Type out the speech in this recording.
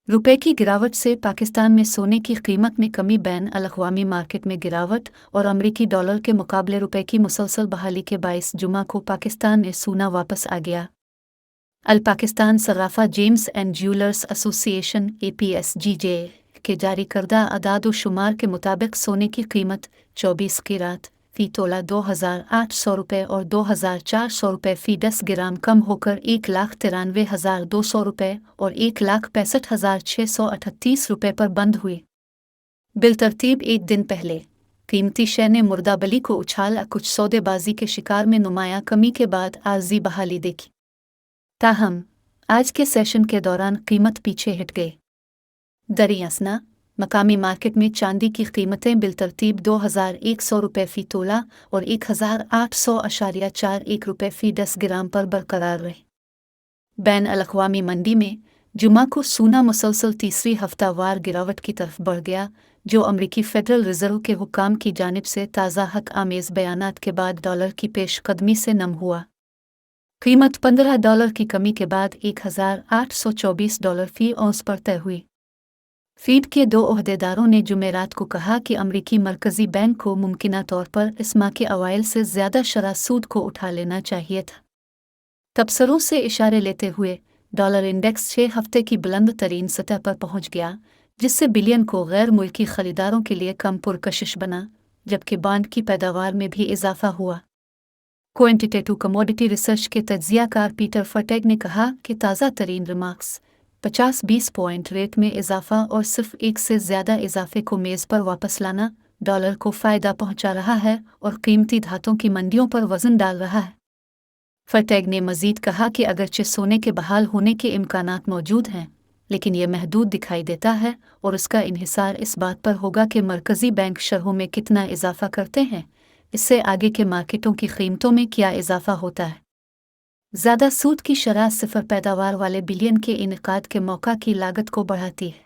रुपए की गिरावट से पाकिस्तान में सोने की कीमत में कमी। बैन अल-अक़वामी मार्केट में गिरावट और अमरीकी डॉलर के मुकाबले रुपए की मुसलसल बहाली के बाइस जुमा को पाकिस्तान में सोना वापस आ गया। All Pakistan Sarafa Gems and Jewellers Association APSGJ के जारी करदा अदाद शुमार के मुताबिक सोने की कीमत 24 कैरेट फी तोला 2,800 रुपये और 2,400 रुपये फी 10 ग्राम कम होकर 1,93,200 रुपये और 1,65,638 रुपये पर बंद हुए। बिलतरतीब एक दिन पहले कीमती शय ने मुर्दाबली को उछाल कुछ सौदेबाजी के शिकार में नुमाया कमी के बाद आर्जी बहाली देखी। ताहम आज के सेशन के दौरान कीमत पीछे हट गई। दरियासना मकामी मार्केट में चांदी की कीमतें बिलतरतीब 2,100 रुपये फ़ी तोला और 1,800.41 रुपये फ़ी 10 ग्राम पर बरकरार रहे। बैन अल-अक़वामी मंडी में जुमा को सोना मुसलसल तीसरी हफ्तावार गिरावट की तरफ बढ़ गया, जो अमरीकी फ़ेडरल रिज़र्व के हुक्काम की जानिब से ताज़ा हक़ आमेज़ बयानात के बाद डॉलर की पेशकदमी से नम हुआ। कीमत $15 की कमी के बाद $1,824 फ़ी औंस पर तय हुई। फीड के दो ओहदेदारों ने जुमेरात को कहा कि अमरीकी मरकज़ी बैंक को मुमकिना तौर पर इस माह के अवाइल से ज़्यादा शरह सूद को उठा लेना चाहिए था। तबसरों से इशारे लेते हुए डॉलर इंडेक्स 6 हफ्ते की बुलंद तरीन सतह पर पहुंच गया, जिससे बिलियन को गैर मुल्की खरीदारों के लिए कम पुरकशिश बना, जबकि बॉन्ड की पैदावार में भी इजाफा हुआ। क्वांटिटेटिव कमोडिटी रिसर्च के तज्ज़ियाकार पीटर फटेग ने कहा कि ताज़ा तरीन रिमार्क्स 50-20 पॉइंट रेट में इजाफा और सिर्फ एक से ज़्यादा इजाफे को मेज़ पर वापस लाना डॉलर को फ़ायदा पहुंचा रहा है और कीमती धातों की मंडियों पर वज़न डाल रहा है। फटेग ने मज़ीद कहा कि अगरचे सोने के बहाल होने के इम्कानात मौजूद हैं, लेकिन यह महदूद दिखाई देता है और उसका इन्हिसार इस बात पर होगा कि मरकज़ी बैंक शरहों में कितना इजाफा करते हैं, इससे आगे के मार्केटों की कीमतों में क्या इजाफा होता है। ज़्यादा सूद की शरह सिफर पैदावार वाले बिलियन के इनकाद के मौका की लागत को बढ़ाती है।